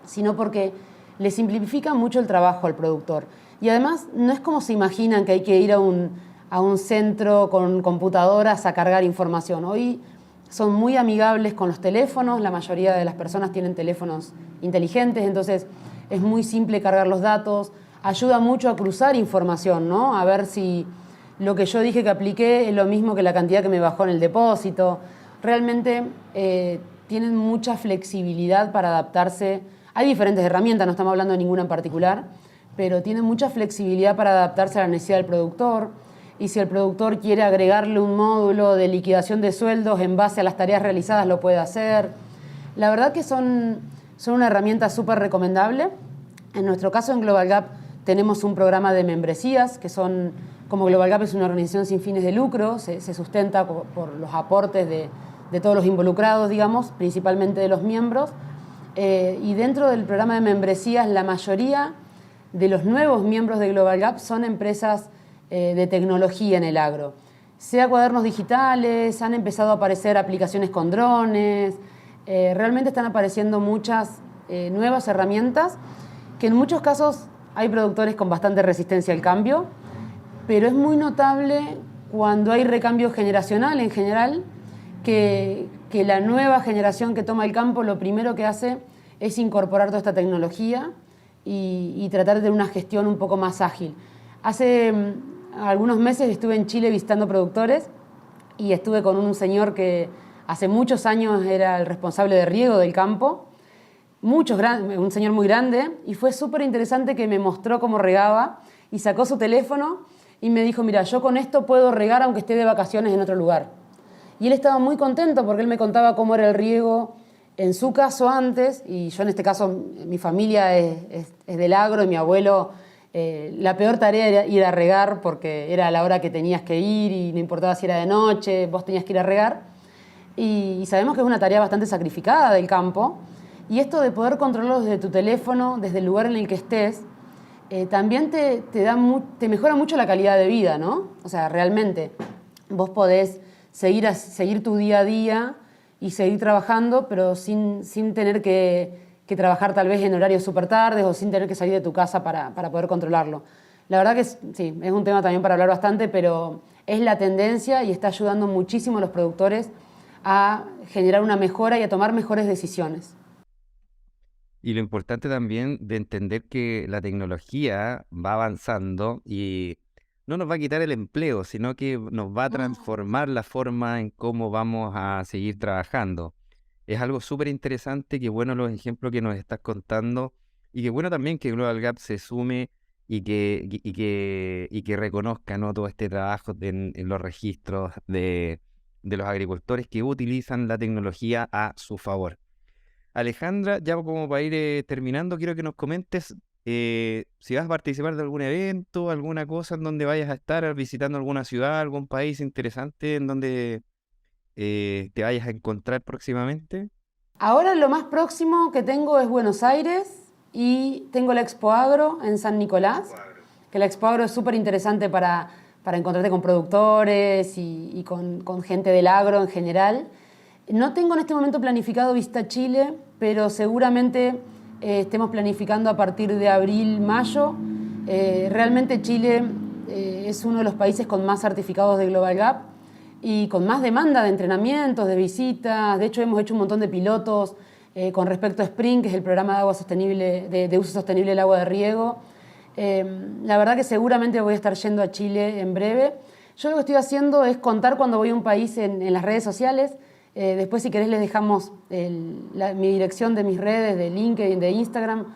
S2: sino porque le simplifica mucho el trabajo al productor. Y además no es como se imaginan que hay que ir a un centro con computadoras a cargar información. Hoy son muy amigables con los teléfonos, la mayoría de las personas tienen teléfonos inteligentes, entonces es muy simple cargar los datos, ayuda mucho a cruzar información, ¿no? A ver si lo que yo dije que apliqué es lo mismo que la cantidad que me bajó en el depósito. Realmente tienen mucha flexibilidad para adaptarse. Hay diferentes herramientas, no estamos hablando de ninguna en particular, pero tienen mucha flexibilidad para adaptarse a la necesidad del productor. Y si el productor quiere agregarle un módulo de liquidación de sueldos en base a las tareas realizadas, lo puede hacer. La verdad que son una herramienta súper recomendable. En nuestro caso, en Global Gap, tenemos un programa de membresías, que son, como Global Gap es una organización sin fines de lucro, se sustenta por los aportes de todos los involucrados, digamos, principalmente de los miembros. Y dentro del programa de membresías, la mayoría de los nuevos miembros de Global Gap son empresas de tecnología en el agro. Sea cuadernos digitales, han empezado a aparecer aplicaciones con drones, realmente están apareciendo muchas nuevas herramientas que en muchos casos hay productores con bastante resistencia al cambio, pero es muy notable cuando hay recambio generacional en general, que la nueva generación que toma el campo lo primero que hace es incorporar toda esta tecnología y tratar de tener una gestión un poco más ágil. Hace algunos meses estuve en Chile visitando productores y estuve con un señor que hace muchos años era el responsable de riego del campo, un señor muy grande, y fue súper interesante que me mostró cómo regaba y sacó su teléfono y me dijo, mira, yo con esto puedo regar aunque esté de vacaciones en otro lugar. Y él estaba muy contento porque él me contaba cómo era el riego En su caso antes, y yo en este caso, mi familia es del agro y mi abuelo, la peor tarea era ir a regar porque era a la hora que tenías que ir y no importaba si era de noche, vos tenías que ir a regar. Y sabemos que es una tarea bastante sacrificada del campo. Y esto de poder controlarlo desde tu teléfono, desde el lugar en el que estés, también te mejora mucho la calidad de vida, ¿no? O sea, realmente vos podés seguir tu día a día y seguir trabajando, pero sin tener que trabajar tal vez en horarios súper tardes o sin tener que salir de tu casa para poder controlarlo. La verdad que sí, es un tema también para hablar bastante, pero es la tendencia y está ayudando muchísimo a los productores a generar una mejora y a tomar mejores decisiones.
S1: Y lo importante también de entender que la tecnología va avanzando y no nos va a quitar el empleo, sino que nos va a transformar la forma en cómo vamos a seguir trabajando. Es algo súper interesante, que bueno los ejemplos que nos estás contando y que bueno también que Global Gap se sume y que reconozca, ¿no?, todo este trabajo en los registros de los agricultores que utilizan la tecnología a su favor. Alejandra, ya como para ir terminando, quiero que nos comentes si vas a participar de algún evento, alguna cosa en donde vayas a estar visitando alguna ciudad, algún país interesante en donde te vayas a encontrar próximamente.
S2: Ahora lo más próximo que tengo es Buenos Aires y tengo la Expo Agro en San Nicolás, que la Expo Agro es súper interesante para encontrarte con productores y con gente del agro en general. No tengo en este momento planificado Vista Chile, pero seguramente estemos planificando a partir de abril, mayo. Realmente Chile es uno de los países con más certificados de Global Gap y con más demanda de entrenamientos, de visitas. De hecho, hemos hecho un montón de pilotos con respecto a SPRING, que es el programa de agua sostenible, de uso sostenible del agua de riego. La verdad que seguramente voy a estar yendo a Chile en breve. Yo lo que estoy haciendo es contar cuando voy a un país en las redes sociales. Después, si querés, les dejamos mi dirección de mis redes, de LinkedIn, de Instagram,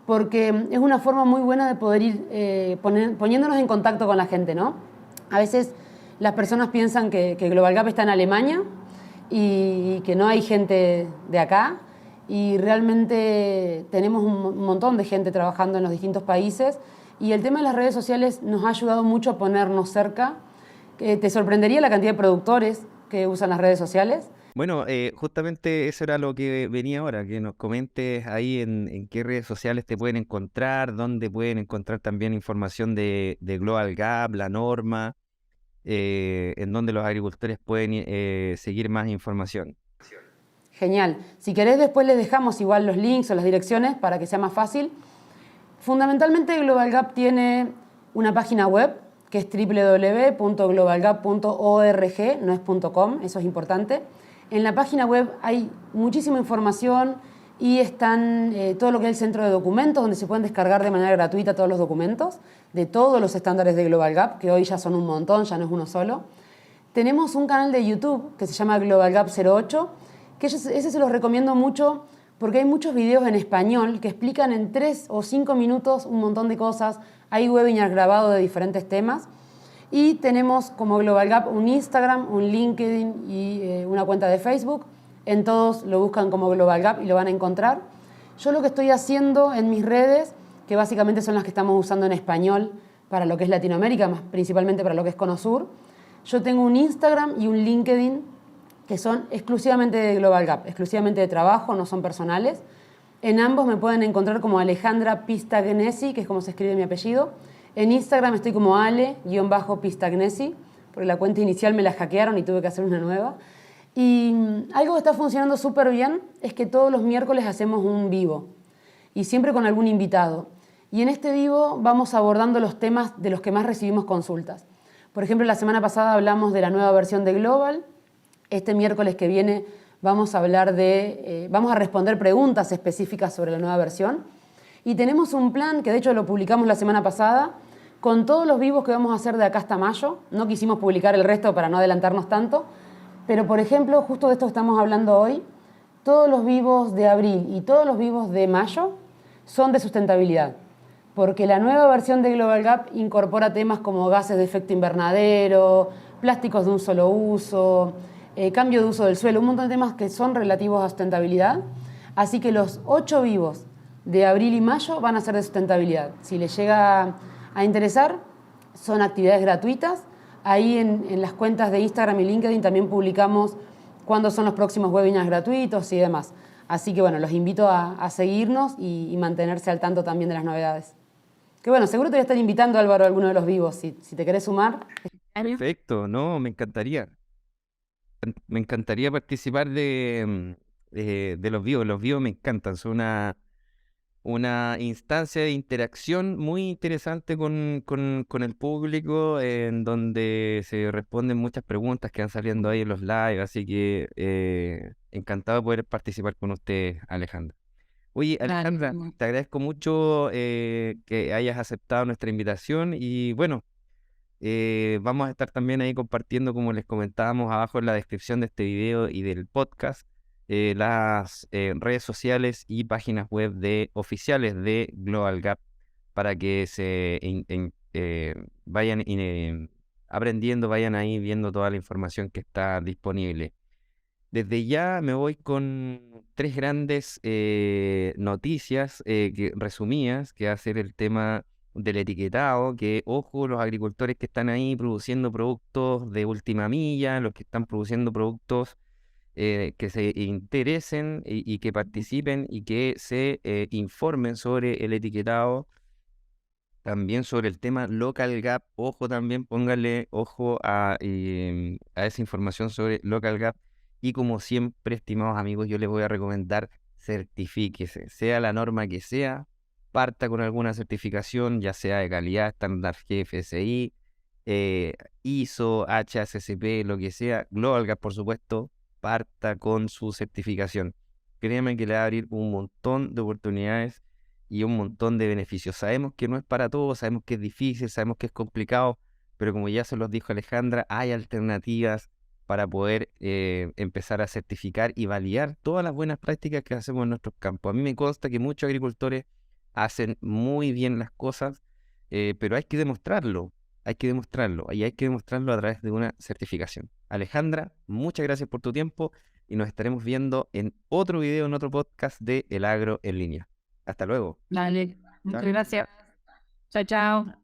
S2: porque es una forma muy buena de poder ir poniéndonos en contacto con la gente, ¿no? A veces las personas piensan que Global Gap está en Alemania y que no hay gente de acá, y realmente tenemos un montón de gente trabajando en los distintos países, y el tema de las redes sociales nos ha ayudado mucho a ponernos cerca. Te sorprendería la cantidad de productores que usan las redes sociales.
S1: Bueno, justamente eso era lo que venía ahora, que nos comentes ahí en qué redes sociales te pueden encontrar, dónde pueden encontrar también información de Global Gap, la norma, en donde los agricultores pueden seguir más información.
S2: Genial. Si querés, después les dejamos igual los links o las direcciones para que sea más fácil. Fundamentalmente, Global Gap tiene una página web que es www.globalgap.org, no es .com, eso es importante. En la página web hay muchísima información y están todo lo que es el centro de documentos, donde se pueden descargar de manera gratuita todos los documentos de todos los estándares de Global Gap, que hoy ya son un montón, ya no es uno solo. Tenemos un canal de YouTube que se llama Global Gap 08, que ese se los recomiendo mucho porque hay muchos videos en español que explican en 3 o 5 minutos un montón de cosas. Hay webinars grabados de diferentes temas. Y tenemos como Global Gap un Instagram, un LinkedIn y una cuenta de Facebook. En todos lo buscan como Global Gap y lo van a encontrar. Yo lo que estoy haciendo en mis redes, que básicamente son las que estamos usando en español para lo que es Latinoamérica, más principalmente para lo que es Cono Sur, yo tengo un Instagram y un LinkedIn que son exclusivamente de Global Gap, exclusivamente de trabajo, no son personales. En ambos me pueden encontrar como Alejandra Pistagnesi, que es como se escribe mi apellido. En Instagram estoy como ale-pistagnesi, porque la cuenta inicial me la hackearon y tuve que hacer una nueva. Y algo que está funcionando súper bien es que todos los miércoles hacemos un vivo, y siempre con algún invitado. Y en este vivo vamos abordando los temas de los que más recibimos consultas. Por ejemplo, la semana pasada hablamos de la nueva versión de Global. Este miércoles que viene vamos a responder preguntas específicas sobre la nueva versión. Y tenemos un plan, que de hecho lo publicamos la semana pasada, con todos los vivos que vamos a hacer de acá hasta mayo. No quisimos publicar el resto para no adelantarnos tanto, pero por ejemplo, justo de esto que estamos hablando hoy, todos los vivos de abril y todos los vivos de mayo son de sustentabilidad, porque la nueva versión de Global Gap incorpora temas como gases de efecto invernadero, plásticos de un solo uso, cambio de uso del suelo, un montón de temas que son relativos a sustentabilidad. Así que los 8 vivos de abril y mayo van a ser de sustentabilidad. Si les llega a interesar, son actividades gratuitas. Ahí en las cuentas de Instagram y LinkedIn también publicamos cuándo son los próximos webinars gratuitos y demás. Así que bueno, los invito a seguirnos y mantenerse al tanto también de las novedades. Que bueno, seguro te voy a estar invitando, Álvaro, a alguno de los vivos. Si te querés sumar.
S1: Perfecto, no, me encantaría. Me encantaría participar de los vivos. Los vivos me encantan, son una instancia de interacción muy interesante con el público, en donde se responden muchas preguntas que van saliendo ahí en los live, así que encantado de poder participar con usted, Alejandra. Oye,
S3: Claro,
S1: Alejandra, te agradezco mucho que hayas aceptado nuestra invitación y bueno, vamos a estar también ahí compartiendo, como les comentábamos abajo en la descripción de este video y del podcast, las redes sociales y páginas web oficiales de Global Gap para que vayan aprendiendo, vayan ahí viendo toda la información que está disponible. Desde ya me voy con tres grandes noticias resumidas, que va a ser el tema del etiquetado, que ojo, los agricultores que están ahí produciendo productos de última milla, los que están produciendo productos que se interesen y que participen y que se informen sobre el etiquetado, también sobre el tema Local Gap. Ojo también, póngale ojo a esa información sobre Local Gap. Y como siempre, estimados amigos, yo les voy a recomendar certifíquese, sea la norma que sea, parta con alguna certificación, ya sea de calidad, estándar GFSI, eh, ISO, HACCP, lo que sea, Global Gap, por supuesto, parta con su certificación. Créeme que le va a abrir un montón de oportunidades y un montón de beneficios. Sabemos que no es para todos, sabemos que es difícil, sabemos que es complicado, pero como ya se los dijo Alejandra, hay alternativas para poder empezar a certificar y validar todas las buenas prácticas que hacemos en nuestros campos. A mí me consta que muchos agricultores hacen muy bien las cosas, pero hay que demostrarlo y hay que demostrarlo a través de una certificación. Alejandra, muchas gracias por tu tiempo y nos estaremos viendo en otro video, en otro podcast de El Agro en Línea. Hasta luego.
S3: dale.
S1: Chao.
S3: Muchas gracias. Chao, chao.